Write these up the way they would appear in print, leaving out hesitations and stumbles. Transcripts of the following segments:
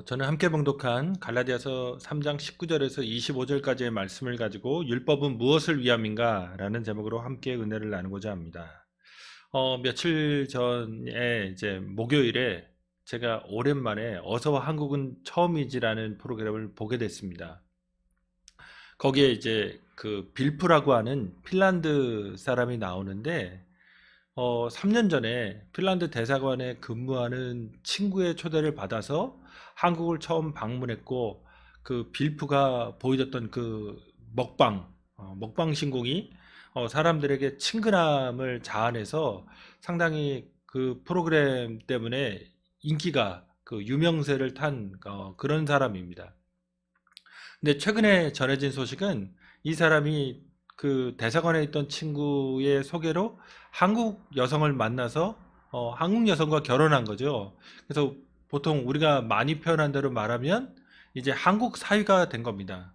저는 함께 봉독한 갈라디아서 3장 19절에서 25절까지의 말씀을 가지고 율법은 무엇을 위함인가? 라는 제목으로 함께 은혜를 나누고자 합니다. 며칠 전에 이제 목요일에 제가 오랜만에 어서와 한국은 처음이지라는 프로그램을 보게 됐습니다. 거기에 이제 그 빌프라고 하는 핀란드 사람이 나오는데 3년 전에 핀란드 대사관에 근무하는 친구의 초대를 받아서 한국을 처음 방문했고, 그 빌프가 보여줬던 그 먹방 신공이 사람들에게 친근함을 자아내서 상당히 그 프로그램 때문에 인기가 그 유명세를 탄 그런 사람입니다. 근데 최근에 전해진 소식은 이 사람이 그 대사관에 있던 친구의 소개로 한국 여성을 만나서 한국 여성과 결혼한 거죠. 그래서 보통 우리가 많이 표현한 대로 말하면 이제 한국 사위가 된 겁니다.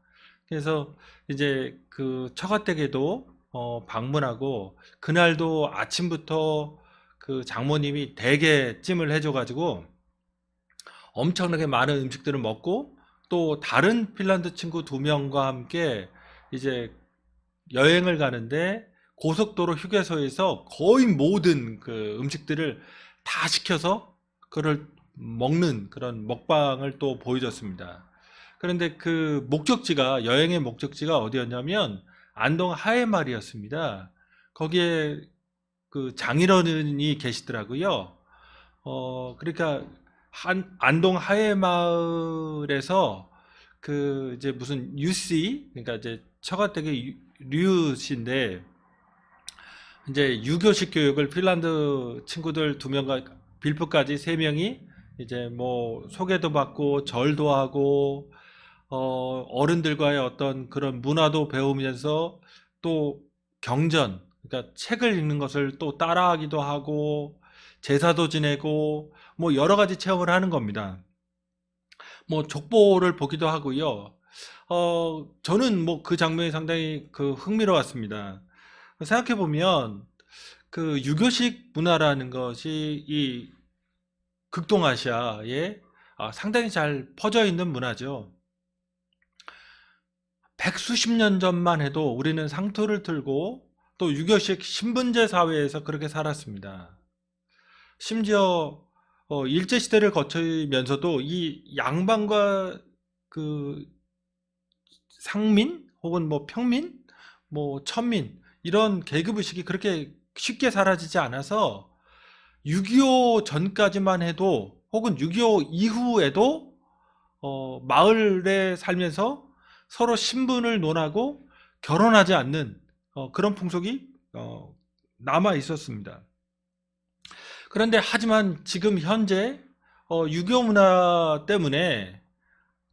그래서 이제 그 처가댁에도 방문하고, 그날도 아침부터 그 장모님이 대게 찜을 해줘가지고 엄청나게 많은 음식들을 먹고, 또 다른 핀란드 친구 2명과 함께 이제 여행을 가는데 고속도로 휴게소에서 거의 모든 그 음식들을 다 시켜서 그걸 먹는 그런 먹방을 또 보여줬습니다. 그런데 그 목적지가, 여행의 목적지가 어디였냐면 안동 하회마을이었습니다. 거기에 그 장인어른이 계시더라고요. 그러니까 안동 하회마을에서 그 이제 무슨 유씨, 그러니까 이제 처가댁의 류씨인데, 이제 유교식 교육을 핀란드 친구들 2명과 빌프까지 3명이 이제 뭐 소개도 받고 절도 하고 어른들과의 어떤 그런 문화도 배우면서 또 경전, 그러니까 책을 읽는 것을 또 따라하기도 하고 제사도 지내고 뭐 여러 가지 체험을 하는 겁니다. 뭐 족보를 보기도 하고요. 저는 뭐 그 장면이 상당히 그 흥미로웠습니다. 생각해 보면 그 유교식 문화라는 것이 이 극동아시아에 상당히 잘 퍼져 있는 문화죠. 백수십 년 전만 해도 우리는 상투를 틀고 또 유교식 신분제 사회에서 그렇게 살았습니다. 심지어 일제 시대를 거치면서도 이 양반과 그 상민 혹은 뭐 평민, 뭐 천민, 이런 계급 의식이 그렇게 쉽게 사라지지 않아서 6.25 전까지만 해도, 혹은 6.25 이후에도 마을에 살면서 서로 신분을 논하고 결혼하지 않는 그런 풍속이 남아 있었습니다. 그런데 하지만 지금 현재 유교 문화 때문에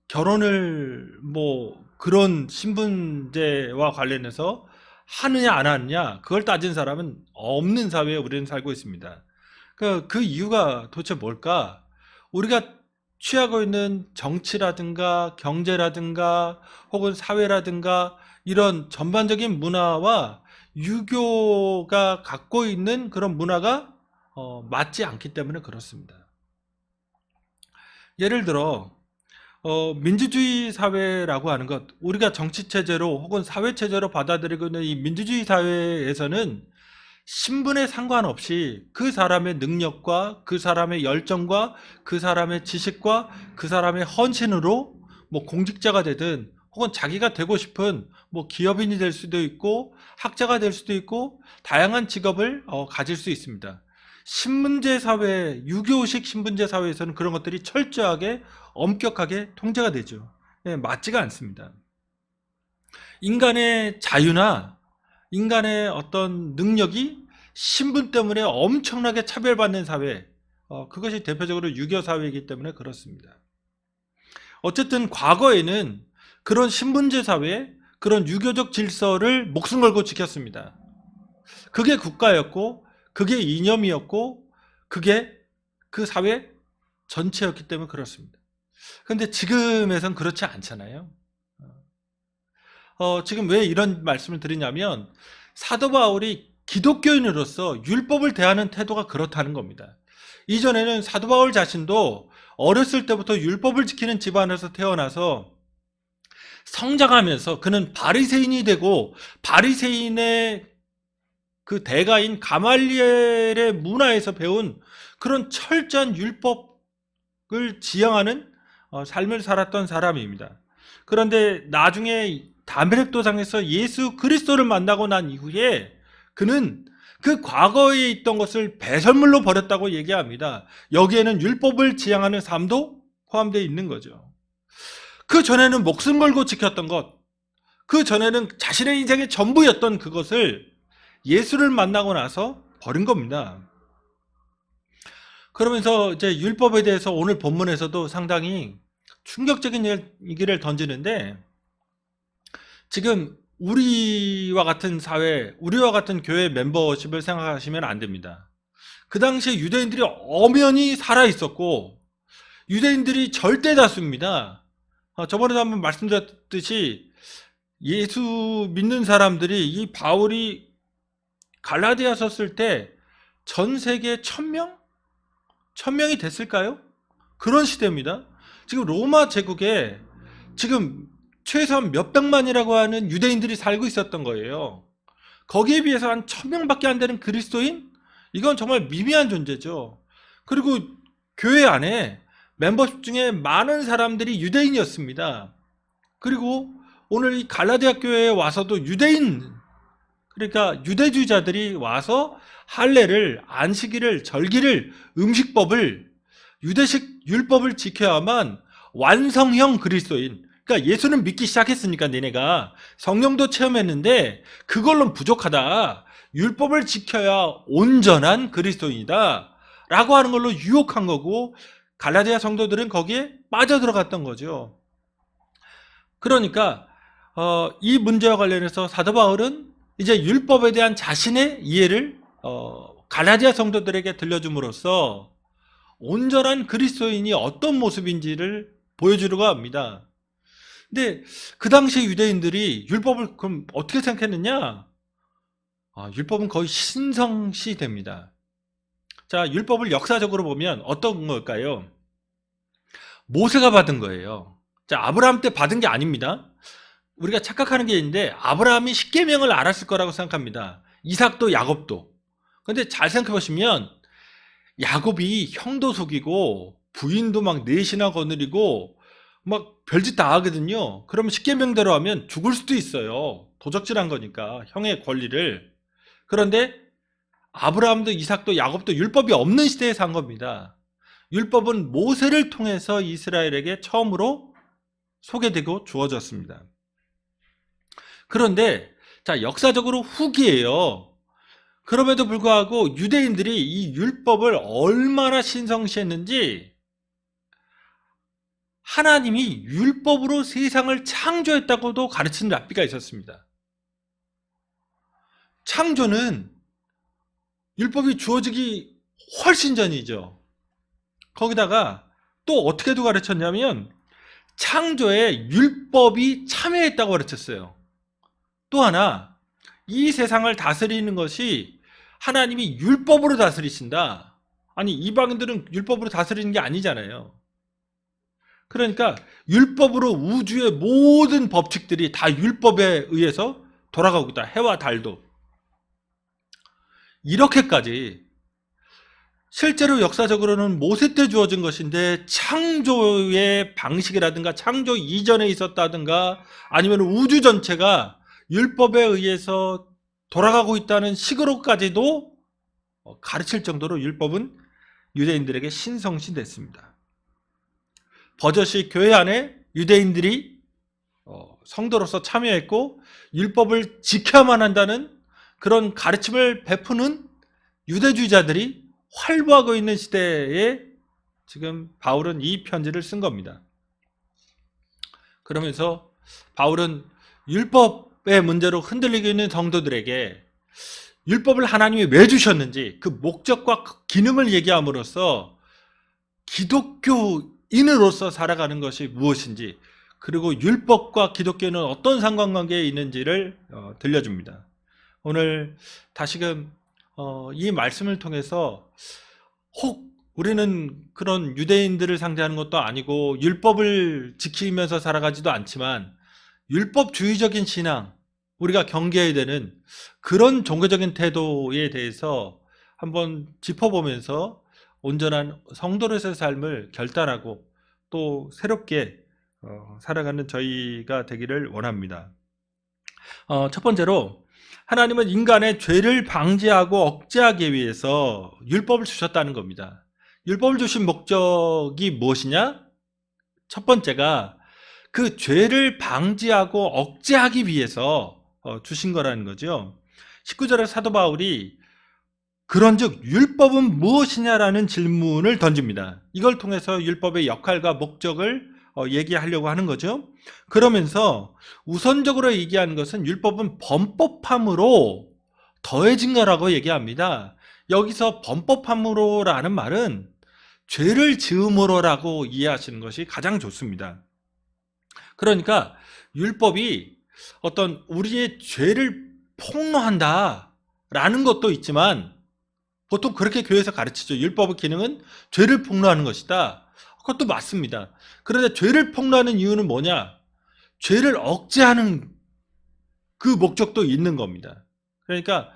결혼을 뭐 그런 신분제와 관련해서 하느냐 안 하느냐, 그걸 따진 사람은 없는 사회에 우리는 살고 있습니다. 그 이유가 도대체 뭘까? 우리가 취하고 있는 정치라든가 경제라든가 혹은 사회라든가 이런 전반적인 문화와 유교가 갖고 있는 그런 문화가 맞지 않기 때문에 그렇습니다. 예를 들어 민주주의 사회라고 하는 것, 우리가 정치체제로 혹은 사회체제로 받아들이고 있는 이 민주주의 사회에서는 신분에 상관없이 그 사람의 능력과 그 사람의 열정과 그 사람의 지식과 그 사람의 헌신으로 뭐 공직자가 되든, 혹은 자기가 되고 싶은 뭐 기업인이 될 수도 있고 학자가 될 수도 있고 다양한 직업을 가질 수 있습니다. 신분제 사회, 유교식 신분제 사회에서는 그런 것들이 철저하게 엄격하게 통제가 되죠. 맞지가 않습니다. 인간의 자유나 인간의 어떤 능력이 신분 때문에 엄청나게 차별받는 사회, 그것이 대표적으로 유교 사회이기 때문에 그렇습니다. 어쨌든 과거에는 그런 신분제 사회, 그런 유교적 질서를 목숨 걸고 지켰습니다. 그게 국가였고, 그게 이념이었고, 그게 그 사회 전체였기 때문에 그렇습니다. 그런데 지금에선 그렇지 않잖아요. 지금 왜 이런 말씀을 드리냐면, 사도 바울이 기독교인으로서 율법을 대하는 태도가 그렇다는 겁니다. 이전에는 사도 바울 자신도 어렸을 때부터 율법을 지키는 집안에서 태어나서 성장하면서 그는 바리새인이 되고 바리새인의 그 대가인 가말리엘의 문화에서 배운 그런 철저한 율법을 지향하는 삶을 살았던 사람입니다. 그런데 나중에 다메섹도상에서 예수 그리스도를 만나고 난 이후에 그는 그 과거에 있던 것을 배설물로 버렸다고 얘기합니다. 여기에는 율법을 지향하는 삶도 포함되어 있는 거죠. 그 전에는 목숨 걸고 지켰던 것, 그 전에는 자신의 인생의 전부였던 그것을 예수를 만나고 나서 버린 겁니다. 그러면서 이제 율법에 대해서 오늘 본문에서도 상당히 충격적인 얘기를 던지는데, 지금 우리와 같은 사회, 우리와 같은 교회 멤버십을 생각하시면 안 됩니다. 그 당시에 유대인들이 엄연히 살아 있었고 유대인들이 절대 다수입니다. 저번에도 한번 말씀드렸듯이 예수 믿는 사람들이 이 바울이 갈라디아 섰을 때 전 세계 1000명? 1000명이 됐을까요? 그런 시대입니다. 지금 로마 제국에 지금 최소한 몇백만이라고 하는 유대인들이 살고 있었던 거예요. 거기에 비해서 한 1000명밖에 안 되는 그리스도인? 이건 정말 미미한 존재죠. 그리고 교회 안에 멤버십 중에 많은 사람들이 유대인이었습니다. 그리고 오늘 이 갈라디아 교회에 와서도 유대인, 그러니까 유대주의자들이 와서 할례를, 안식일을, 절기를, 음식법을, 유대식 율법을 지켜야만 완성형 그리스도인, 그러니까 예수는 믿기 시작했으니까 니네가 성령도 체험했는데 그걸로 부족하다, 율법을 지켜야 온전한 그리스도인이다 라고 하는 걸로 유혹한 거고, 갈라디아 성도들은 거기에 빠져들어갔던 거죠. 그러니까 이 문제와 관련해서 사도 바울은 이제 율법에 대한 자신의 이해를 갈라디아 성도들에게 들려줌으로써 온전한 그리스도인이 어떤 모습인지를 보여주려고 합니다. 근데 그 당시 유대인들이 율법을 그럼 어떻게 생각했느냐? 율법은 거의 신성시 됩니다. 자, 율법을 역사적으로 보면 어떤 걸까요? 모세가 받은 거예요. 자, 아브라함 때 받은 게 아닙니다. 우리가 착각하는 게 있는데 아브라함이 십계명을 알았을 거라고 생각합니다. 이삭도 야곱도. 근데 잘 생각해 보시면 야곱이 형도 속이고 부인도 막 넷이나 거느리고 막 별짓 다 하거든요. 그러면 십계명대로 하면 죽을 수도 있어요. 도적질한 거니까, 형의 권리를. 그런데 아브라함도 이삭도 야곱도 율법이 없는 시대에 산 겁니다. 율법은 모세를 통해서 이스라엘에게 처음으로 소개되고 주어졌습니다. 그런데 자, 역사적으로 후기예요. 그럼에도 불구하고 유대인들이 이 율법을 얼마나 신성시했는지, 하나님이 율법으로 세상을 창조했다고도 가르치는 랍비가 있었습니다. 창조는 율법이 주어지기 훨씬 전이죠. 거기다가 또 어떻게도 가르쳤냐면 창조에 율법이 참여했다고 가르쳤어요. 또 하나, 이 세상을 다스리는 것이 하나님이 율법으로 다스리신다. 아니, 이방인들은 율법으로 다스리는 게 아니잖아요. 그러니까 율법으로 우주의 모든 법칙들이 다 율법에 의해서 돌아가고 있다. 해와 달도. 이렇게까지 실제로 역사적으로는 모세 때 주어진 것인데 창조의 방식이라든가 창조 이전에 있었다든가 아니면 우주 전체가 율법에 의해서 돌아가고 있다는 식으로까지도 가르칠 정도로 율법은 유대인들에게 신성시됐습니다. 버젓이 교회 안에 유대인들이 성도로서 참여했고 율법을 지켜야만 한다는 그런 가르침을 베푸는 유대주의자들이 활보하고 있는 시대에 지금 바울은 이 편지를 쓴 겁니다. 그러면서 바울은 율법의 문제로 흔들리고 있는 성도들에게 율법을 하나님이 왜 주셨는지 그 목적과 그 기능을 얘기함으로써 기독교인으로서 살아가는 것이 무엇인지, 그리고 율법과 기독교는 어떤 상관관계에 있는지를 들려줍니다. 오늘 다시금 이 말씀을 통해서 혹 우리는 그런 유대인들을 상대하는 것도 아니고 율법을 지키면서 살아가지도 않지만 율법주의적인 신앙, 우리가 경계해야 되는 그런 종교적인 태도에 대해서 한번 짚어보면서 온전한 성도로서의 삶을 결단하고 또 새롭게 살아가는 저희가 되기를 원합니다. 첫 번째로 하나님은 인간의 죄를 방지하고 억제하기 위해서 율법을 주셨다는 겁니다. 율법을 주신 목적이 무엇이냐? 첫 번째가 그 죄를 방지하고 억제하기 위해서 주신 거라는 거죠. 19절에 사도 바울이 그런즉 율법은 무엇이냐라는 질문을 던집니다. 이걸 통해서 율법의 역할과 목적을 얘기하려고 하는 거죠. 그러면서 우선적으로 얘기하는 것은 율법은 범법함으로 더해진 거라고 얘기합니다. 여기서 범법함으로라는 말은 죄를 지음으로라고 이해하시는 것이 가장 좋습니다. 그러니까 율법이 어떤 우리의 죄를 폭로한다라는 것도 있지만 보통 그렇게 교회에서 가르치죠. 율법의 기능은 죄를 폭로하는 것이다. 그것도 맞습니다. 그런데 죄를 폭로하는 이유는 뭐냐? 죄를 억제하는 그 목적도 있는 겁니다. 그러니까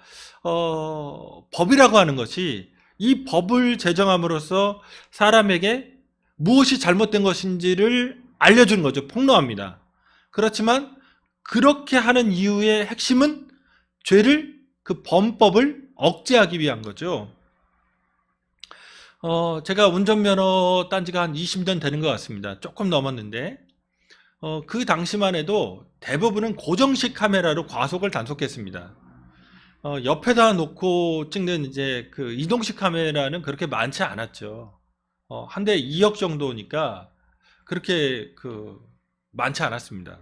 법이라고 하는 것이 이 법을 제정함으로써 사람에게 무엇이 잘못된 것인지를 알려주는 거죠. 폭로합니다. 그렇지만 그렇게 하는 이유의 핵심은 죄를, 그 범법을 억제하기 위한 거죠. 제가 운전면허 딴 지가 한 20년 되는 것 같습니다. 조금 넘었는데 그 당시만 해도 대부분은 고정식 카메라로 과속을 단속했습니다. 옆에다 놓고 찍는 이제 그 이동식 카메라는 그렇게 많지 않았죠. 한 대 2억 정도니까 그렇게 많지 않았습니다.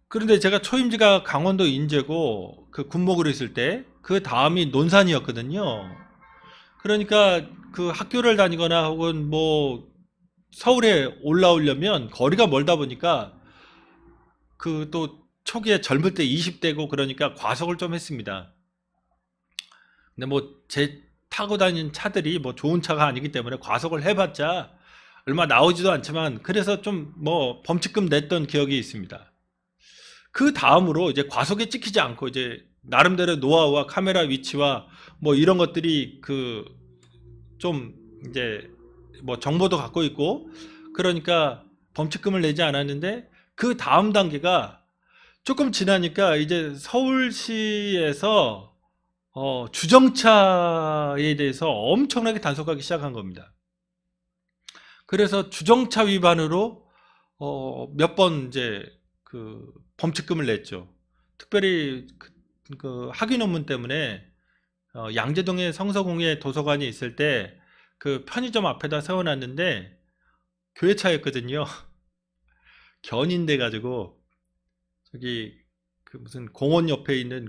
그런데 제가 초임지가 강원도 인제고 그 군목으로 있을 때 그 다음이 논산이었거든요. 그러니까 그 학교를 다니거나 혹은 뭐 서울에 올라오려면 거리가 멀다 보니까 그 또 초기에 젊을 때 20대고 그러니까 과속을 좀 했습니다. 근데 뭐 제 타고 다니는 차들이 뭐 좋은 차가 아니기 때문에 과속을 해봤자 얼마 나오지도 않지만 그래서 좀 뭐 범칙금 냈던 기억이 있습니다. 그 다음으로 이제 과속에 찍히지 않고 이제 나름대로 노하우와 카메라 위치와 뭐 이런 것들이 좀 이제 뭐 정보도 갖고 있고 그러니까 범칙금을 내지 않았는데 그 다음 단계가 조금 지나니까 이제 서울시에서 주정차에 대해서 엄청나게 단속하기 시작한 겁니다. 그래서 주정차 위반으로 몇 번 이제 범칙금을 냈죠. 특별히 그 학위 논문 때문에 양재동에 성서공예 도서관이 있을 때 그 편의점 앞에다 세워놨는데 교회차였거든요. 견인돼 가지고 저기 무슨 공원 옆에 있는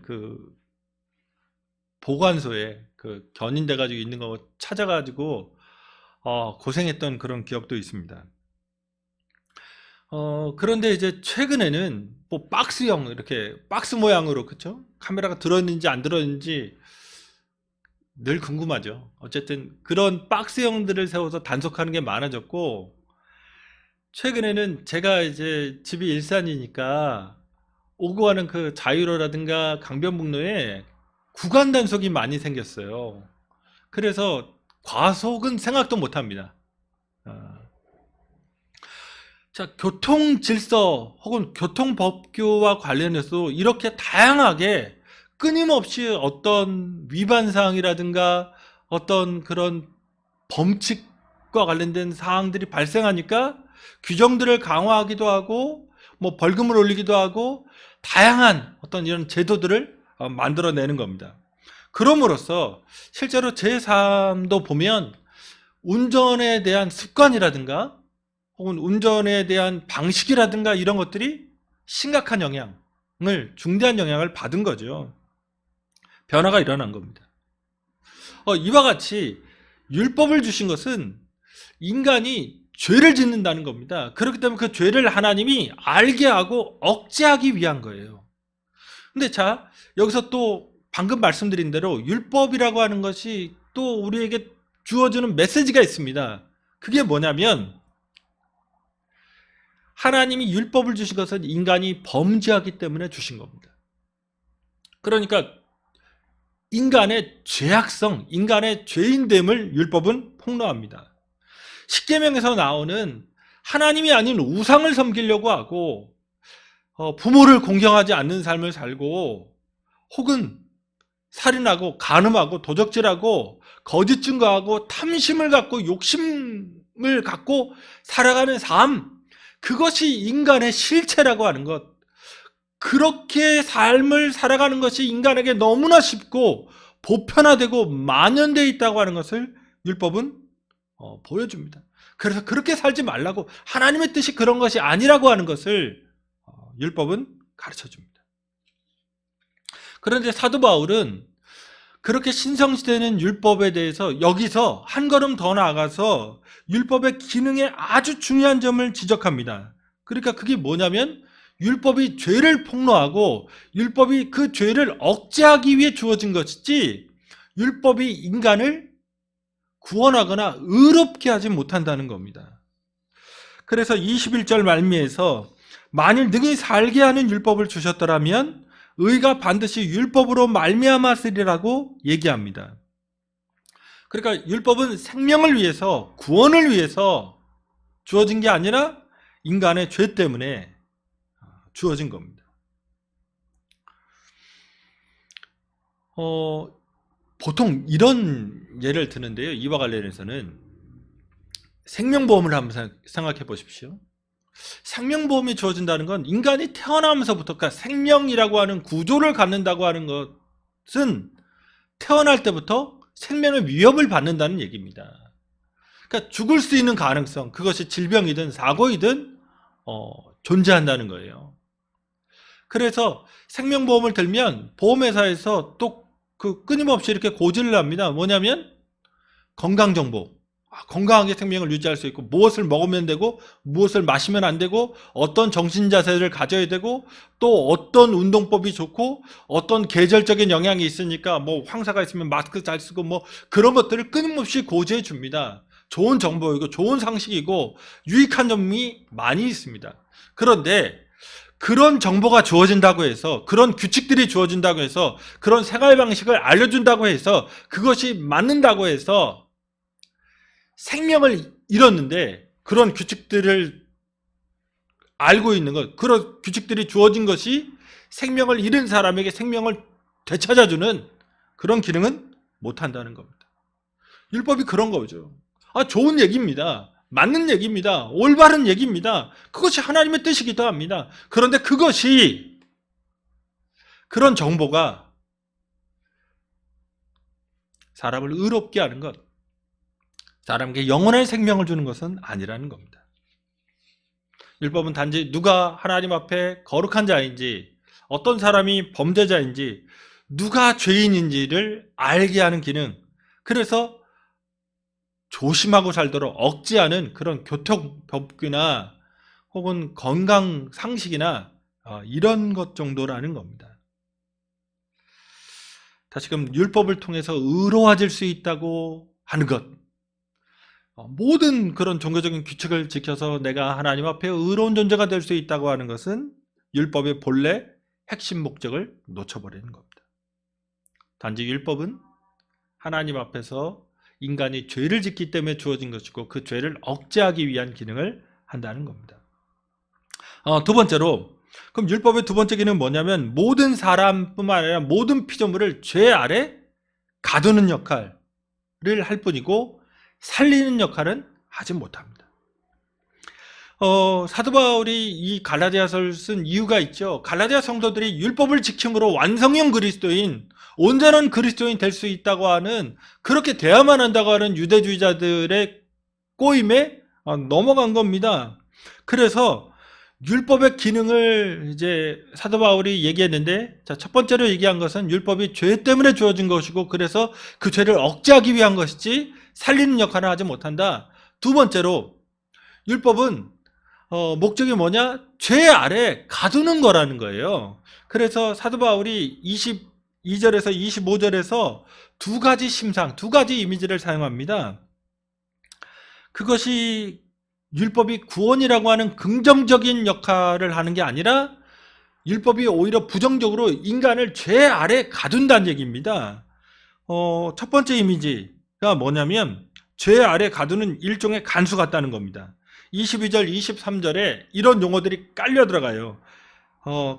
보관소에 견인돼 가지고 있는 거 찾아가지고 고생했던 그런 기억도 있습니다. 그런데 이제 최근에는 뭐 박스형 이렇게 박스 모양으로 그쵸? 카메라가 들어있는지 안 들어있는지 늘 궁금하죠. 어쨌든 그런 박스형들을 세워서 단속하는 게 많아졌고 최근에는 제가 이제 집이 일산이니까 오고 가는 그 자유로라든가 강변북로에 구간 단속이 많이 생겼어요. 그래서 과속은 생각도 못 합니다. 자, 교통 질서 혹은 교통 법규와 관련해서 이렇게 다양하게 끊임없이 어떤 위반 사항이라든가 어떤 그런 범칙과 관련된 사항들이 발생하니까 규정들을 강화하기도 하고 뭐 벌금을 올리기도 하고 다양한 어떤 이런 제도들을 만들어내는 겁니다. 그럼으로써 실제로 제 삶도 보면 운전에 대한 습관이라든가 혹은 운전에 대한 방식이라든가 이런 것들이 심각한 중대한 영향을 받은 거죠. 변화가 일어난 겁니다. 이와 같이 율법을 주신 것은 인간이 죄를 짓는다는 겁니다. 그렇기 때문에 그 죄를 하나님이 알게 하고 억제하기 위한 거예요. 근데 자, 여기서 또 방금 말씀드린 대로 율법이라고 하는 것이 또 우리에게 주어주는 메시지가 있습니다. 그게 뭐냐면 하나님이 율법을 주신 것은 인간이 범죄하기 때문에 주신 겁니다. 그러니까 인간의 죄악성, 인간의 죄인됨을 율법은 폭로합니다. 십계명에서 나오는 하나님이 아닌 우상을 섬기려고 하고 부모를 공경하지 않는 삶을 살고 혹은 살인하고 간음하고 도적질하고 거짓 증거하고 탐심을 갖고 욕심을 갖고 살아가는 삶, 그것이 인간의 실체라고 하는 것, 그렇게 삶을 살아가는 것이 인간에게 너무나 쉽고 보편화되고 만연되어 있다고 하는 것을 율법은 보여줍니다. 그래서 그렇게 살지 말라고, 하나님의 뜻이 그런 것이 아니라고 하는 것을 율법은 가르쳐줍니다. 그런데 사도 바울은 그렇게 신성시되는 율법에 대해서 여기서 한 걸음 더 나아가서 율법의 기능에 아주 중요한 점을 지적합니다. 그러니까 그게 뭐냐면 율법이 죄를 폭로하고 율법이 그 죄를 억제하기 위해 주어진 것이지 율법이 인간을 구원하거나 의롭게 하지 못한다는 겁니다. 그래서 21절 말미에서 만일 능히 살게 하는 율법을 주셨더라면 의가 반드시 율법으로 말미암았으리라고 얘기합니다. 그러니까 율법은 생명을 위해서, 구원을 위해서 주어진 게 아니라 인간의 죄 때문에 주어진 겁니다. 보통 이런 예를 드는데요. 이와 관련해서는 생명보험을 한번 생각해 보십시오. 생명보험이 주어진다는 건 인간이 태어나면서부터, 그러니까 생명이라고 하는 구조를 갖는다고 하는 것은 태어날 때부터 생명의 위협을 받는다는 얘기입니다. 그러니까 죽을 수 있는 가능성, 그것이 질병이든 사고이든 존재한다는 거예요. 그래서 생명보험을 들면 보험회사에서 또 끊임없이 이렇게 고지를 합니다. 뭐냐면 건강정보, 건강하게 생명을 유지할 수 있고 무엇을 먹으면 되고 무엇을 마시면 안 되고 어떤 정신자세를 가져야 되고 또 어떤 운동법이 좋고 어떤 계절적인 영향이 있으니까 뭐 황사가 있으면 마스크 잘 쓰고 뭐 그런 것들을 끊임없이 고지해 줍니다. 좋은 정보이고 좋은 상식이고 유익한 점이 많이 있습니다. 그런데 그런 정보가 주어진다고 해서, 그런 규칙들이 주어진다고 해서, 그런 생활 방식을 알려준다고 해서, 그것이 맞는다고 해서 생명을 잃었는데 그런 규칙들을 알고 있는 것, 그런 규칙들이 주어진 것이 생명을 잃은 사람에게 생명을 되찾아주는 그런 기능은 못한다는 겁니다. 율법이 그런 거죠. 좋은 얘기입니다. 맞는 얘기입니다. 올바른 얘기입니다. 그것이 하나님의 뜻이기도 합니다. 그런데 그것이, 그런 정보가 사람을 의롭게 하는 것, 사람에게 영원한 생명을 주는 것은 아니라는 겁니다. 율법은 단지 누가 하나님 앞에 거룩한 자인지, 어떤 사람이 범죄자인지, 누가 죄인인지를 알게 하는 기능, 그래서 조심하고 살도록 억제하는 그런 교통법규나 혹은 건강 상식이나 이런 것 정도라는 겁니다. 다시금 율법을 통해서 의로워질 수 있다고 하는 것, 모든 그런 종교적인 규칙을 지켜서 내가 하나님 앞에 의로운 존재가 될 수 있다고 하는 것은 율법의 본래 핵심 목적을 놓쳐버리는 겁니다. 단지 율법은 하나님 앞에서 인간이 죄를 짓기 때문에 주어진 것이고 그 죄를 억제하기 위한 기능을 한다는 겁니다. 두 번째로, 그럼 율법의 두 번째 기능은 뭐냐면 모든 사람뿐만 아니라 모든 피조물을 죄 아래 가두는 역할을 할 뿐이고 살리는 역할은 하지 못합니다. 사도 바울이 이 갈라디아서를 쓴 이유가 있죠. 갈라디아 성도들이 율법을 지킴으로 완성형 그리스도인, 온전한 그리스도인 될 수 있다고 하는, 그렇게 돼야만 한다고 하는 유대주의자들의 꼬임에 넘어간 겁니다. 그래서 율법의 기능을 이제 사도 바울이 얘기했는데, 첫 번째로 얘기한 것은 율법이 죄 때문에 주어진 것이고 그래서 그 죄를 억제하기 위한 것이지 살리는 역할을 하지 못한다. 두 번째로, 율법은 목적이 뭐냐? 죄 아래 가두는 거라는 거예요. 그래서 사도 바울이 22절에서 25절에서 두 가지 심상, 두 가지 이미지를 사용합니다. 그것이 율법이 구원이라고 하는 긍정적인 역할을 하는 게 아니라 율법이 오히려 부정적으로 인간을 죄 아래 가둔다는 얘기입니다. 첫 번째 이미지가 뭐냐면 죄 아래 가두는 일종의 간수 같다는 겁니다. 22절, 23절에 이런 용어들이 깔려 들어가요.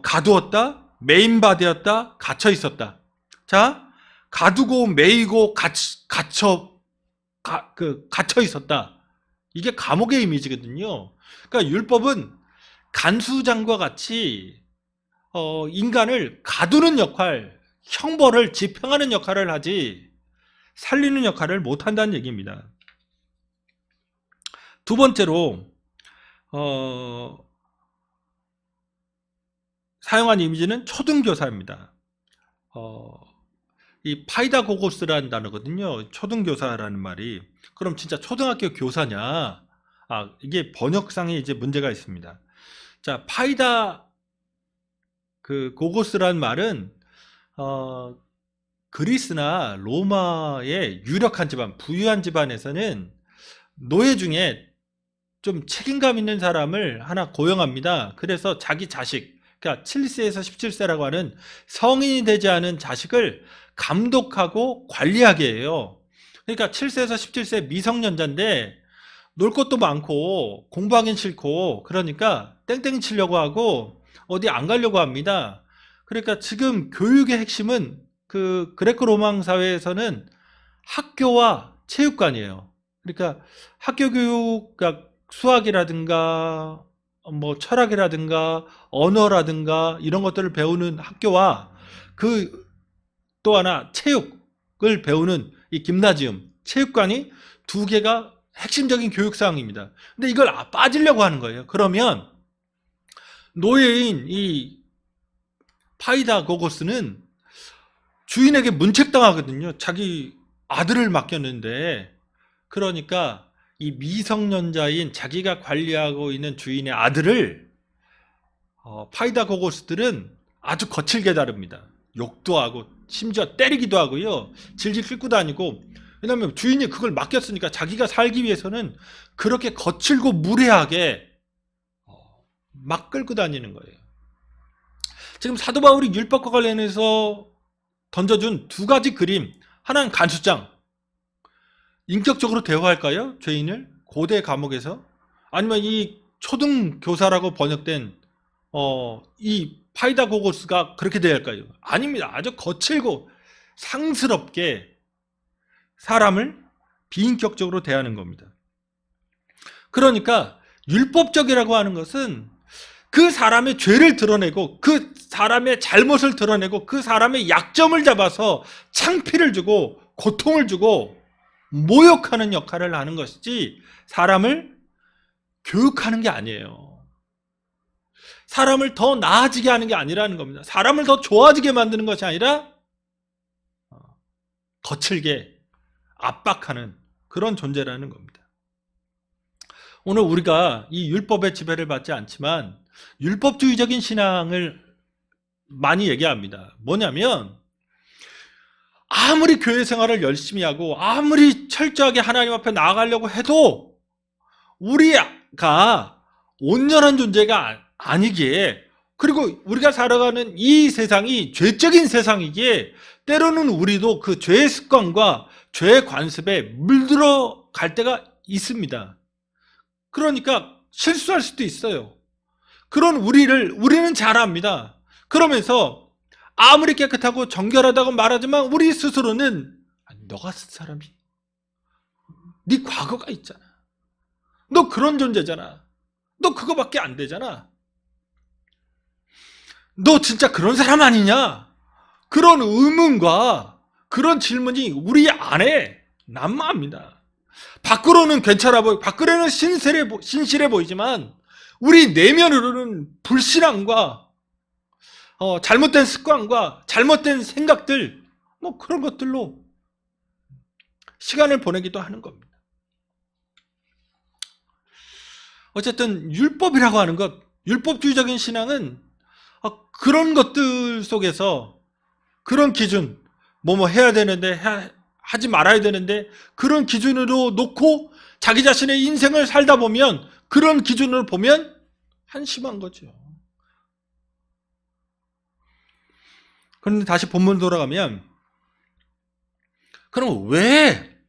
가두었다, 메인바되었다, 갇혀 있었다. 자, 가두고 매이고 갇혀 있었다. 이게 감옥의 이미지거든요. 그러니까 율법은 간수장과 같이 인간을 가두는 역할, 형벌을 집행하는 역할을 하지 살리는 역할을 못한다는 얘기입니다. 두 번째로 사용한 이미지는 초등교사입니다. 이 파이다고고스라는 단어거든요. 초등교사라는 말이. 그럼 진짜 초등학교 교사냐? 이게 번역상에 이제 문제가 있습니다. 자, 고고스라는 말은 그리스나 로마의 유력한 집안, 부유한 집안에서는 노예 중에 좀 책임감 있는 사람을 하나 고용합니다. 그래서 자기 자식, 그러니까 7세에서 17세라고 하는 성인이 되지 않은 자식을 감독하고 관리하게 해요. 그러니까 7세에서 17세 미성년자인데 놀 것도 많고 공부하긴 싫고 그러니까 땡땡이 치려고 하고 어디 안 가려고 합니다. 그러니까 지금 교육의 핵심은 그 그레코 로마 사회에서는 학교와 체육관이에요. 그러니까 학교 교육, 그러니까 수학이라든가 뭐 철학이라든가 언어라든가 이런 것들을 배우는 학교와 그 또 하나 체육을 배우는 이 김나지움, 체육관이 두 개가 핵심적인 교육 사항입니다. 근데 이걸 빠지려고 하는 거예요. 그러면 노예인 이 파이다고고스는 주인에게 문책당하거든요. 자기 아들을 맡겼는데. 그러니까 이 미성년자인 자기가 관리하고 있는 주인의 아들을 파이다고고스들은 아주 거칠게 다룹니다. 욕도 하고 심지어 때리기도 하고요. 질질 끌고 다니고. 왜냐하면 주인이 그걸 맡겼으니까 자기가 살기 위해서는 그렇게 거칠고 무례하게 막 끌고 다니는 거예요. 지금 사도 바울이 율법과 관련해서 던져준 두 가지 그림. 하나는 간수장. 인격적으로 대화할까요? 죄인을? 고대 감옥에서? 아니면 이 초등교사라고 번역된 이 파이다고고스가 그렇게 대할까요? 아닙니다. 아주 거칠고 상스럽게 사람을 비인격적으로 대하는 겁니다. 그러니까 율법적이라고 하는 것은 그 사람의 죄를 드러내고 그 사람의 잘못을 드러내고 그 사람의 약점을 잡아서 창피를 주고 고통을 주고 모욕하는 역할을 하는 것이지 사람을 교육하는 게 아니에요. 사람을 더 나아지게 하는 게 아니라는 겁니다. 사람을 더 좋아지게 만드는 것이 아니라 거칠게 압박하는 그런 존재라는 겁니다. 오늘 우리가 이 율법의 지배를 받지 않지만 율법주의적인 신앙을 많이 얘기합니다. 뭐냐면 아무리 교회 생활을 열심히 하고 아무리 철저하게 하나님 앞에 나아가려고 해도 우리가 온전한 존재가 아니기에, 그리고 우리가 살아가는 이 세상이 죄적인 세상이기에 때로는 우리도 그 죄의 습관과 죄의 관습에 물들어 갈 때가 있습니다. 그러니까 실수할 수도 있어요. 그런 우리는 잘 압니다. 그러면서 아무리 깨끗하고 정결하다고 말하지만 우리 스스로는 너 같은 사람이, 네 과거가 있잖아. 너 그런 존재잖아. 너 그거밖에 안 되잖아. 너 진짜 그런 사람 아니냐? 그런 의문과 그런 질문이 우리 안에 난무합니다. 밖으로는 괜찮아 보이고 밖으로는 신실해 보이지만 우리 내면으로는 불신앙과 잘못된 습관과 잘못된 생각들, 뭐 그런 것들로 시간을 보내기도 하는 겁니다. 어쨌든 율법이라고 하는 것, 율법주의적인 신앙은 그런 것들 속에서 그런 기준, 뭐뭐 해야 되는데 하지 말아야 되는데 그런 기준으로 놓고 자기 자신의 인생을 살다 보면 그런 기준으로 보면 한심한 거죠. 그런데 다시 본문 돌아가면 그럼 왜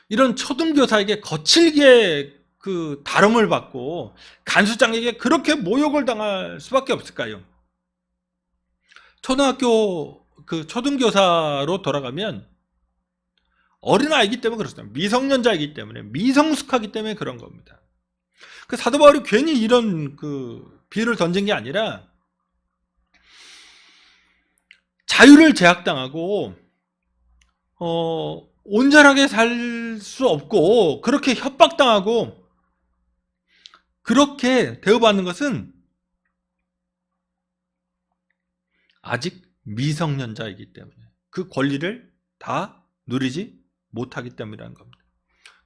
이런 초등교사에게 거칠게 그 다름을 받고 간수장에게 그렇게 모욕을 당할 수밖에 없을까요? 초등학교 그 초등교사로 돌아가면 어린아이기 때문에 그렇습니다. 미성년자이기 때문에 미성숙하기 때문에 그런 겁니다. 그 사도 바울이 괜히 이런 그 비유를 던진 게 아니라 자유를 제약당하고 온전하게 살 수 없고 그렇게 협박당하고 그렇게 대우받는 것은 아직 미성년자이기 때문에 그 권리를 다 누리지 못하기 때문이라는 겁니다.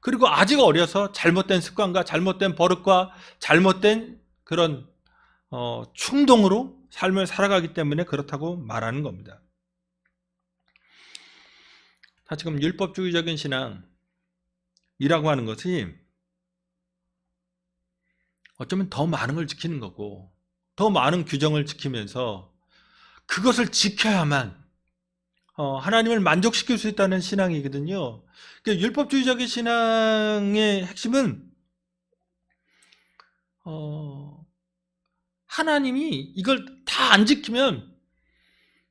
그리고 아직 어려서 잘못된 습관과 잘못된 버릇과 잘못된 그런 충동으로 삶을 살아가기 때문에 그렇다고 말하는 겁니다. 지금 율법주의적인 신앙이라고 하는 것이 어쩌면 더 많은 걸 지키는 거고 더 많은 규정을 지키면서 그것을 지켜야만 하나님을 만족시킬 수 있다는 신앙이거든요. 그러니까 율법주의적인 신앙의 핵심은 하나님이 이걸 다 안 지키면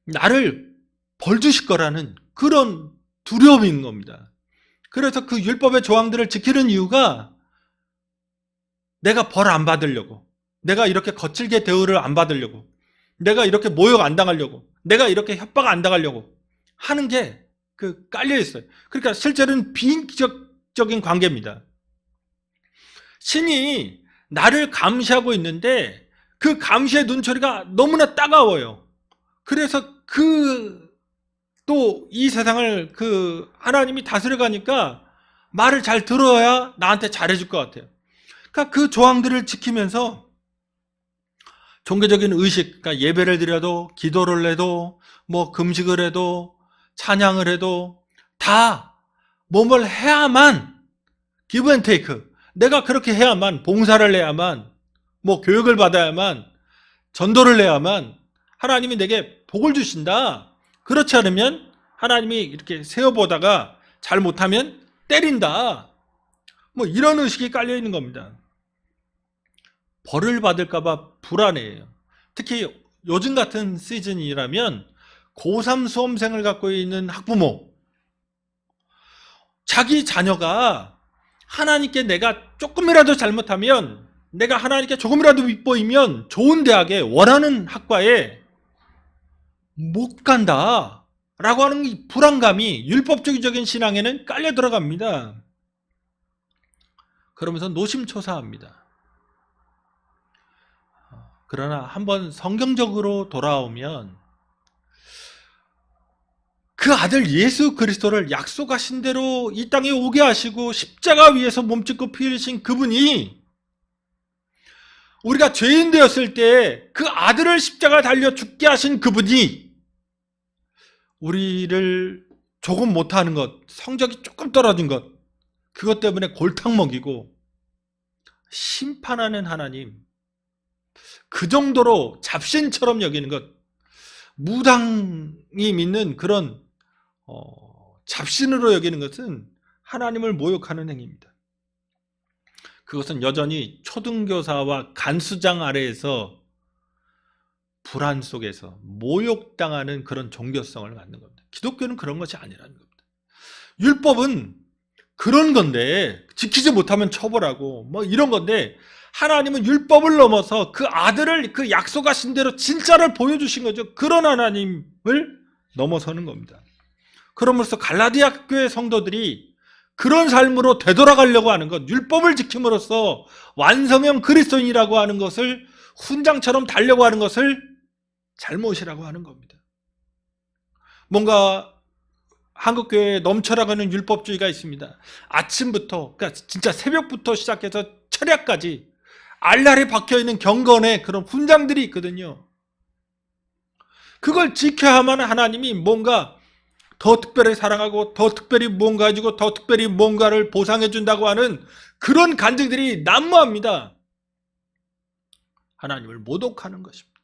나를 벌 주실 거라는 그런 두려움인 겁니다. 그래서 그 율법의 조항들을 지키는 이유가 내가 벌 안 받으려고, 내가 이렇게 거칠게 대우를 안 받으려고, 내가 이렇게 모욕 안 당하려고, 내가 이렇게 협박 안 당하려고 하는 게 그 깔려 있어요. 그러니까 실제로는 비인격적인 관계입니다. 신이 나를 감시하고 있는데 그 감시의 눈초리가 너무나 따가워요. 그래서 또 이 세상을 그 하나님이 다스려 가니까 말을 잘 들어야 나한테 잘해줄 것 같아요. 그러니까 그 조항들을 지키면서 종교적인 의식, 그러니까 예배를 드려도 기도를 해도 뭐 금식을 해도 찬양을 해도 다 몸을 해야만 give and take, 내가 그렇게 해야만, 봉사를 해야만, 뭐 교육을 받아야만, 전도를 해야만 하나님이 내게 복을 주신다. 그렇지 않으면 하나님이 이렇게 세워보다가 잘못하면 때린다. 뭐 이런 의식이 깔려 있는 겁니다. 벌을 받을까봐 불안해요. 특히 요즘 같은 시즌이라면 고3 수험생을 갖고 있는 학부모, 자기 자녀가 하나님께 내가 조금이라도 잘못하면, 내가 하나님께 조금이라도 윗보이면 좋은 대학에 원하는 학과에 못 간다 라고 하는 이 불안감이 율법주의적인 신앙에는 깔려 들어갑니다. 그러면서 노심초사합니다. 그러나 한번 성경적으로 돌아오면 그 아들 예수 그리스도를 약속하신 대로 이 땅에 오게 하시고 십자가 위에서 몸짓고 피 흘리신 그분이 우리가 죄인 되었을 때 그 아들을 십자가 달려 죽게 하신 그분이 우리를 조금 못하는 것, 성적이 조금 떨어진 것, 그것 때문에 골탕 먹이고 심판하는 하나님, 그 정도로 잡신처럼 여기는 것, 무당이 믿는 그런 잡신으로 여기는 것은 하나님을 모욕하는 행위입니다. 그것은 여전히 초등교사와 간수장 아래에서 불안 속에서 모욕당하는 그런 종교성을 갖는 겁니다. 기독교는 그런 것이 아니라는 겁니다. 율법은 그런 건데 지키지 못하면 처벌하고 뭐 이런 건데, 하나님은 율법을 넘어서 그 아들을 그 약속하신 대로 진짜를 보여주신 거죠. 그런 하나님을 넘어서는 겁니다. 그러면서 갈라디아 교회 성도들이 그런 삶으로 되돌아가려고 하는 것, 율법을 지킴으로써 완성형 그리스도인이라고 하는 것을, 훈장처럼 달려고 하는 것을 잘못이라고 하는 겁니다. 뭔가 한국교회에 넘쳐나가는 율법주의가 있습니다. 아침부터, 그러니까 진짜 새벽부터 시작해서 철야까지 알날에 박혀있는 경건의 그런 훈장들이 있거든요. 그걸 지켜야만 하나님이 뭔가 더 특별히 사랑하고 더 특별히 뭔가 해주고 더 특별히 뭔가를 보상해 준다고 하는 그런 간증들이 난무합니다. 하나님을 모독하는 것입니다.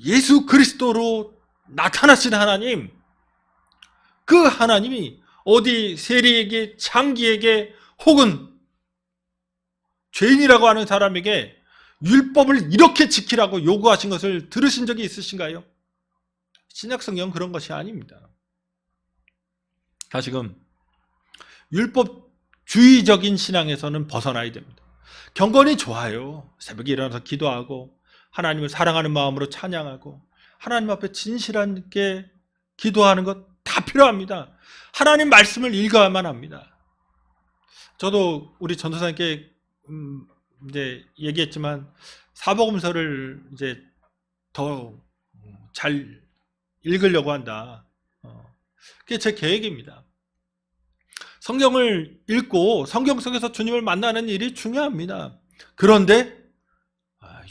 예수 그리스도로 나타나신 하나님, 그 하나님이 어디 세리에게, 창기에게 혹은 죄인이라고 하는 사람에게 율법을 이렇게 지키라고 요구하신 것을 들으신 적이 있으신가요? 신약성경은 그런 것이 아닙니다. 다시금 율법주의적인 신앙에서는 벗어나야 됩니다. 경건이 좋아요. 새벽에 일어나서 기도하고 하나님을 사랑하는 마음으로 찬양하고 하나님 앞에 진실하게 기도하는 것 다 필요합니다. 하나님 말씀을 읽어야만 합니다. 저도 우리 전도사님께 이제 얘기했지만 사복음서를 이제 더 잘 읽으려고 한다. 그게 제 계획입니다. 성경을 읽고 성경 속에서 주님을 만나는 일이 중요합니다. 그런데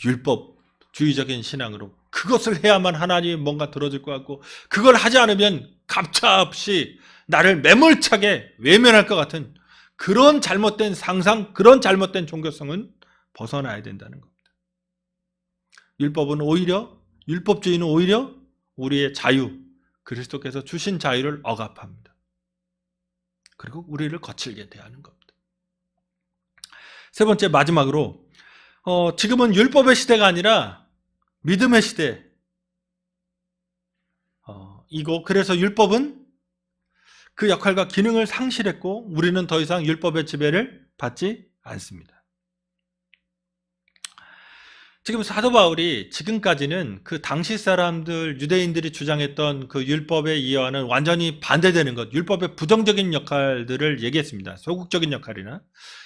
율법주의적인 신앙으로 그것을 해야만 하나님이 뭔가 들어줄 것 같고 그걸 하지 않으면 가차없이 나를 매몰차게 외면할 것 같은 그런 잘못된 상상, 그런 잘못된 종교성은 벗어나야 된다는 겁니다. 율법주의는 오히려 우리의 자유, 그리스도께서 주신 자유를 억압합니다. 그리고 우리를 거칠게 대하는 겁니다. 세 번째, 마지막으로 지금은 율법의 시대가 아니라 믿음의 시대 이고 그래서 율법은 그 역할과 기능을 상실했고 우리는 더 이상 율법의 지배를 받지 않습니다. 지금 사도 바울이 지금까지는 그 당시 사람들, 유대인들이 주장했던 그 율법의 이해와는 완전히 반대되는 것, 율법의 부정적인 역할들을 얘기했습니다. 소극적인 역할이나.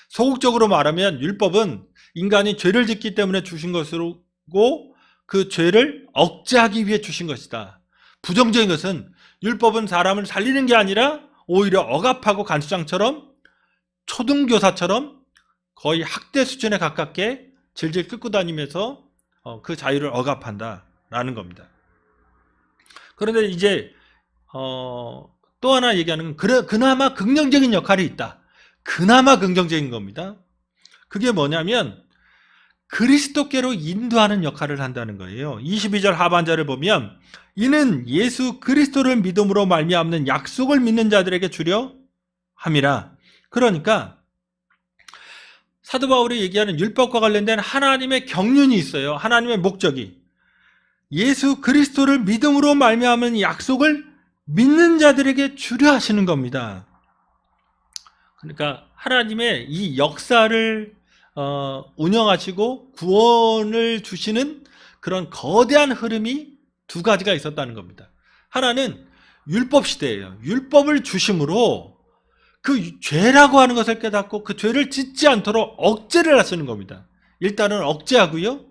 소극적으로 말하면 율법은 인간이 죄를 짓기 때문에 주신 것이고 그 죄를 억제하기 위해 주신 것이다. 부정적인 것은 율법은 사람을 살리는 게 아니라 오히려 억압하고 간수장처럼 초등교사처럼 거의 학대 수준에 가깝게 질질 끌고 다니면서 그 자유를 억압한다라는 겁니다. 그런데 이제 또 하나 얘기하는 건 그나마 긍정적인 역할이 있다. 그나마 긍정적인 겁니다. 그게 뭐냐면 그리스도께로 인도하는 역할을 한다는 거예요. 22절 하반절을 보면 이는 예수 그리스도를 믿음으로 말미암는 약속을 믿는 자들에게 주려 함이라. 그러니까 사도 바울이 얘기하는 율법과 관련된 하나님의 경륜이 있어요. 하나님의 목적이. 예수 그리스도를 믿음으로 말미암은 약속을 믿는 자들에게 주려 하시는 겁니다. 그러니까 하나님의 이 역사를 운영하시고 구원을 주시는 그런 거대한 흐름이 두 가지가 있었다는 겁니다. 하나는 율법 시대예요. 율법을 주심으로 그 죄라고 하는 것을 깨닫고 그 죄를 짓지 않도록 억제를 하시는 겁니다. 일단은 억제하고요.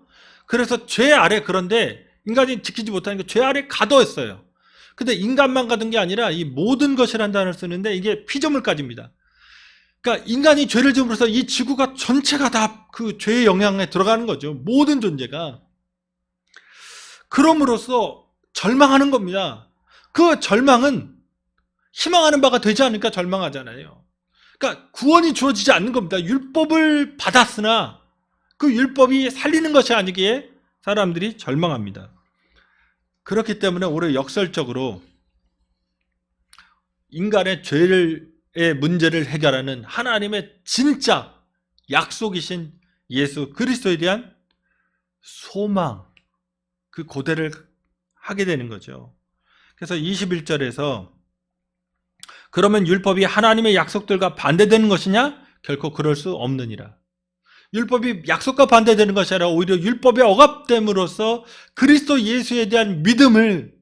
그래서 죄 아래, 그런데 인간이 지키지 못하는 게 죄 아래 가둬있어요. 근데 인간만 가둔 게 아니라 이 모든 것이라는 단어를 쓰는데 이게 피조물까지입니다. 그러니까 인간이 죄를 지음으로써 이 지구가 전체가 다 그 죄의 영향에 들어가는 거죠. 모든 존재가. 그럼으로써 절망하는 겁니다. 그 절망은 희망하는 바가 되지 않으니까 절망하잖아요. 그러니까 구원이 주어지지 않는 겁니다. 율법을 받았으나 그 율법이 살리는 것이 아니기에 사람들이 절망합니다. 그렇기 때문에 올해 역설적으로 인간의 죄의 문제를 해결하는 하나님의 진짜 약속이신 예수 그리스도에 대한 소망, 그 고대를 하게 되는 거죠. 그래서 21절에서 그러면 율법이 하나님의 약속들과 반대되는 것이냐? 결코 그럴 수 없느니라. 율법이 약속과 반대되는 것이 아니라 오히려 율법에 억압됨으로써 그리스도 예수에 대한 믿음을,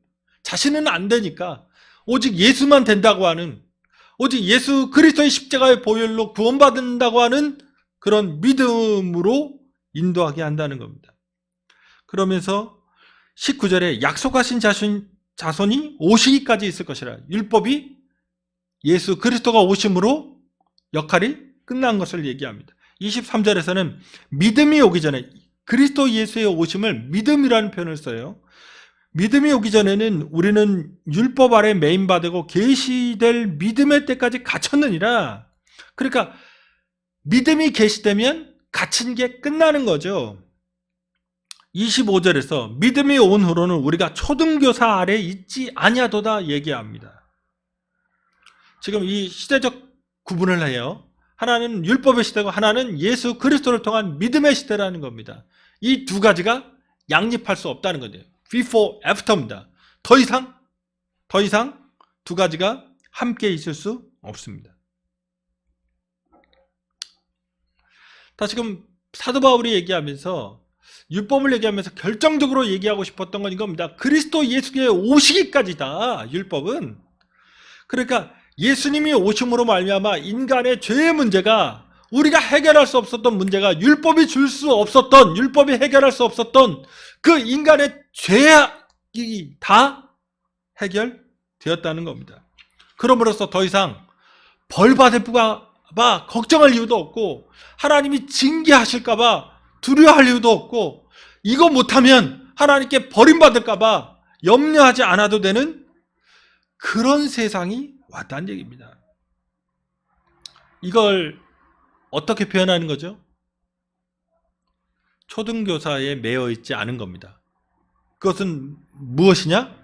자신은 안 되니까 오직 예수만 된다고 하는, 오직 예수 그리스도의 십자가의 보혈로 구원받는다고 하는 그런 믿음으로 인도하게 한다는 겁니다. 그러면서 19절에 약속하신 자손이 오시기까지 있을 것이라. 율법이 예수 그리스도가 오심으로 역할이 끝난 것을 얘기합니다. 23절에서는 믿음이 오기 전에 그리스도 예수의 오심을 믿음이라는 표현을 써요. 믿음이 오기 전에는 우리는 율법 아래 매인받고 계시될 믿음의 때까지 갇혔느니라. 그러니까 믿음이 계시되면 갇힌 게 끝나는 거죠. 25절에서 믿음이 온 후로는 우리가 초등교사 아래 있지 아니하도다 얘기합니다. 지금 이 시대적 구분을 해요. 하나는 율법의 시대고 하나는 예수 그리스도를 통한 믿음의 시대라는 겁니다. 이 두 가지가 양립할 수 없다는 거죠. before, after입니다. 더 이상 두 가지가 함께 있을 수 없습니다. 다시금 사도 바울이 얘기하면서 율법을 얘기하면서 결정적으로 얘기하고 싶었던 건 이겁니다. 그리스도 예수의 오시기까지다. 율법은. 그러니까 예수님이 오심으로 말미암아 인간의 죄의 문제가, 우리가 해결할 수 없었던 문제가, 율법이 줄 수 없었던, 율법이 해결할 수 없었던 그 인간의 죄악이 다 해결되었다는 겁니다. 그럼으로써 더 이상 벌 받을까 봐 걱정할 이유도 없고, 하나님이 징계하실까 봐 두려워할 이유도 없고, 이거 못하면 하나님께 버림받을까 봐 염려하지 않아도 되는 그런 세상이 왔다는 얘기입니다. 이걸 어떻게 표현하는 거죠? 초등교사에 매여 있지 않은 겁니다. 그것은 무엇이냐?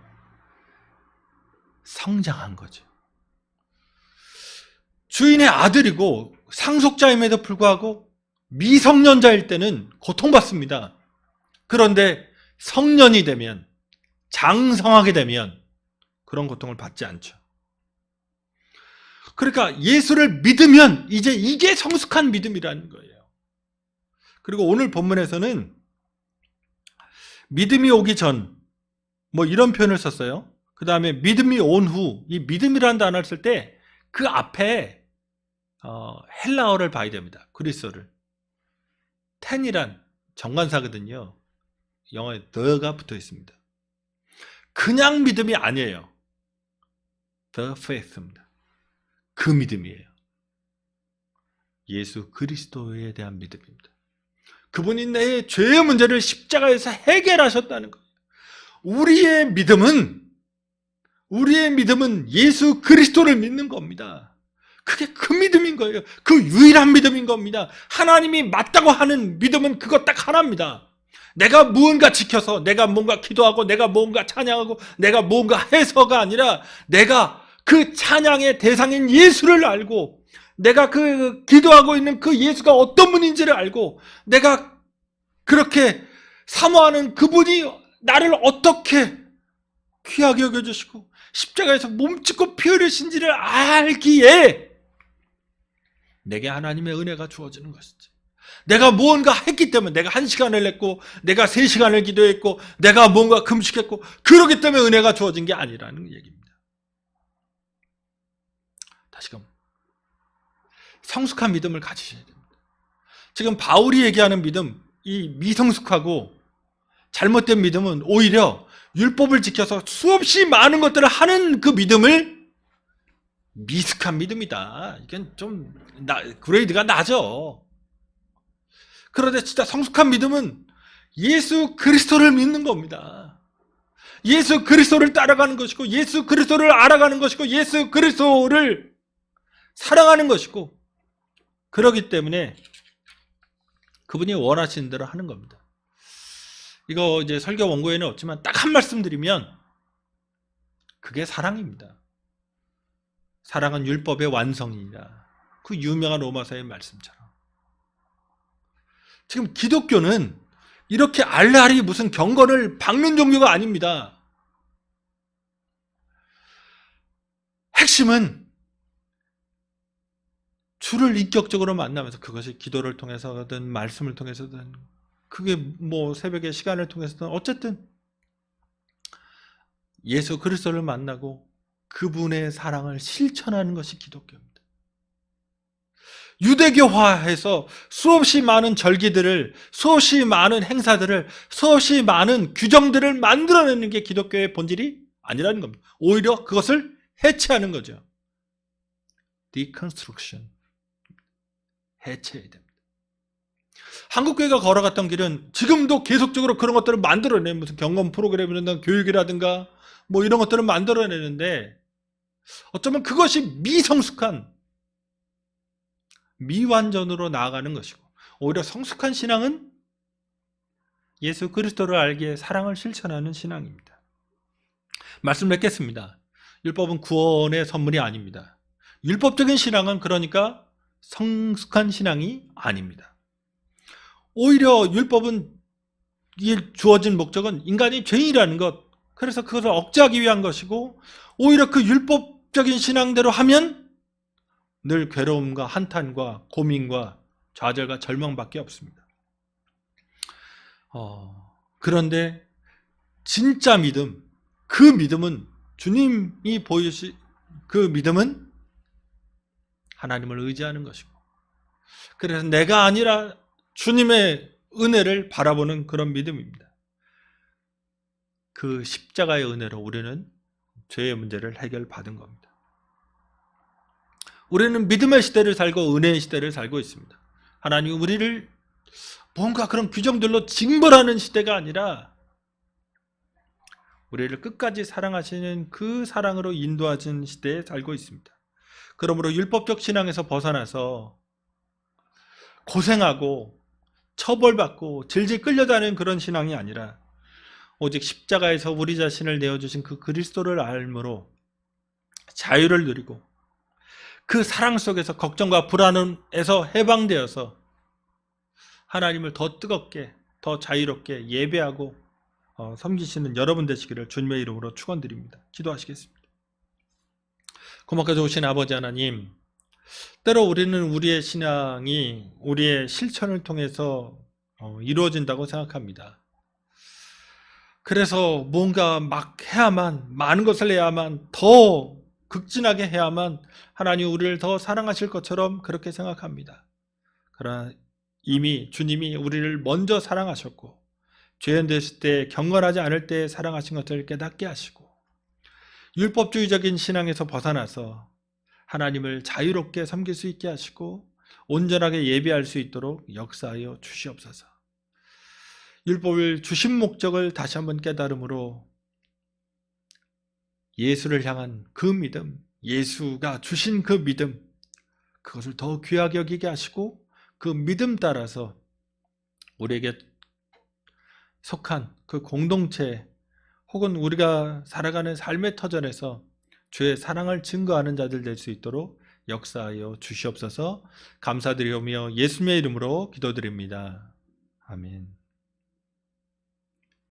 성장한 거죠. 주인의 아들이고 상속자임에도 불구하고 미성년자일 때는 고통받습니다. 그런데 성년이 되면, 장성하게 되면 그런 고통을 받지 않죠. 그러니까 예수를 믿으면 이제 이게 성숙한 믿음이라는 거예요. 그리고 오늘 본문에서는 믿음이 오기 전, 뭐 이런 표현을 썼어요. 그 다음에 믿음이 온 후, 이 믿음이라는 단어를 쓸 때 그 앞에 헬라어를 봐야 됩니다. 그리스어를. 텐이란 정관사거든요. 영어에 the가 붙어 있습니다. 그냥 믿음이 아니에요. the faith입니다. 그 믿음이에요. 예수 그리스도에 대한 믿음입니다. 그분이 내 죄의 문제를 십자가에서 해결하셨다는 거예요. 우리의 믿음은 예수 그리스도를 믿는 겁니다. 그게 그 믿음인 거예요. 그 유일한 믿음인 겁니다. 하나님이 맞다고 하는 믿음은 그거 딱 하나입니다. 내가 무언가 지켜서, 내가 뭔가 기도하고, 내가 뭔가 찬양하고, 내가 뭔가 해서가 아니라, 내가 그 찬양의 대상인 예수를 알고, 내가 그 기도하고 있는 그 예수가 어떤 분인지를 알고, 내가 그렇게 사모하는 그분이 나를 어떻게 귀하게 여겨주시고 십자가에서 몸짓고 피 흘리신지를 알기에 내게 하나님의 은혜가 주어지는 것이지. 내가 무언가 했기 때문에, 내가 1시간을 했고, 내가 3시간을 기도했고, 내가 뭔가 금식했고, 그러기 때문에 은혜가 주어진 게 아니라는 얘기입니다. 다시금 성숙한 믿음을 가지셔야 됩니다. 지금 바울이 얘기하는 믿음, 이 미성숙하고 잘못된 믿음은 오히려 율법을 지켜서 수없이 많은 것들을 하는 그 믿음을 미숙한 믿음이다. 이건 좀 그레이드가 낮아. 그런데 진짜 성숙한 믿음은 예수 그리스도를 믿는 겁니다. 예수 그리스도를 따라가는 것이고, 예수 그리스도를 알아가는 것이고, 예수 그리스도를 사랑하는 것이고, 그러기 때문에 그분이 원하시는 대로 하는 겁니다. 이거 이제 설교 원고에는 없지만 딱 한 말씀 드리면 그게 사랑입니다. 사랑은 율법의 완성이다. 그 유명한 로마서의 말씀처럼. 지금 기독교는 이렇게 알라리 무슨 경건을 박는 종교가 아닙니다. 핵심은 주를 인격적으로 만나면서, 그것이 기도를 통해서든 말씀을 통해서든, 그게 뭐 새벽에 시간을 통해서든, 어쨌든 예수 그리스도를 만나고 그분의 사랑을 실천하는 것이 기독교입니다. 유대교화해서 수없이 많은 절기들을, 수없이 많은 행사들을, 수없이 많은 규정들을 만들어내는 게 기독교의 본질이 아니라는 겁니다. 오히려 그것을 해체하는 거죠. deconstruction. 해체해야 됩니다. 한국교회가 걸어갔던 길은 지금도 계속적으로 그런 것들을 만들어내. 무슨 경험 프로그램이라든가 교육이라든가 뭐 이런 것들을 만들어내는데 어쩌면 그것이 미성숙한 미완전으로 나아가는 것이고, 오히려 성숙한 신앙은 예수 그리스도를 알기에 사랑을 실천하는 신앙입니다. 말씀 맺겠습니다. 율법은 구원의 선물이 아닙니다. 율법적인 신앙은 그러니까 성숙한 신앙이 아닙니다. 오히려 율법은 주어진 목적은 인간이 죄인이라는 것, 그래서 그것을 억제하기 위한 것이고, 오히려 그 율법적인 신앙대로 하면 늘 괴로움과 한탄과 고민과 좌절과 절망밖에 없습니다. 그런데 진짜 믿음, 그 믿음은 주님이 보여주신 그 믿음은 하나님을 의지하는 것이고, 그래서 내가 아니라 주님의 은혜를 바라보는 그런 믿음입니다. 그 십자가의 은혜로 우리는 죄의 문제를 해결받은 겁니다. 우리는 믿음의 시대를 살고 은혜의 시대를 살고 있습니다. 하나님이 우리를 뭔가 그런 규정들로 징벌하는 시대가 아니라 우리를 끝까지 사랑하시는 그 사랑으로 인도하신 시대에 살고 있습니다. 그러므로 율법적 신앙에서 벗어나서 고생하고 처벌받고 질질 끌려다니는 그런 신앙이 아니라 오직 십자가에서 우리 자신을 내어주신 그 그리스도를 알므로 자유를 누리고 그 사랑 속에서 걱정과 불안에서 해방되어서 하나님을 더 뜨겁게 더 자유롭게 예배하고 섬기시는 여러분 되시기를 주님의 이름으로 축원드립니다. 기도하시겠습니다. 고맙게 좋으신 아버지 하나님, 때로 우리는 우리의 신앙이 우리의 실천을 통해서 이루어진다고 생각합니다. 그래서 뭔가 막 해야만, 많은 것을 해야만, 더 극진하게 해야만 하나님 우리를 더 사랑하실 것처럼 그렇게 생각합니다. 그러나 이미 주님이 우리를 먼저 사랑하셨고 죄인 됐을 때 경건하지 않을 때 사랑하신 것을 깨닫게 하시고 율법주의적인 신앙에서 벗어나서 하나님을 자유롭게 섬길 수 있게 하시고 온전하게 예배할 수 있도록 역사하여 주시옵소서. 율법을 주신 목적을 다시 한번 깨달음으로 예수를 향한 그 믿음, 예수가 주신 그 믿음, 그것을 더 귀하게 여기게 하시고 그 믿음 따라서 우리에게 속한 그 공동체 혹은 우리가 살아가는 삶의 터전에서 주의 사랑을 증거하는 자들 될 수 있도록 역사하여 주시옵소서. 감사드리오며 예수님의 이름으로 기도드립니다. 아멘.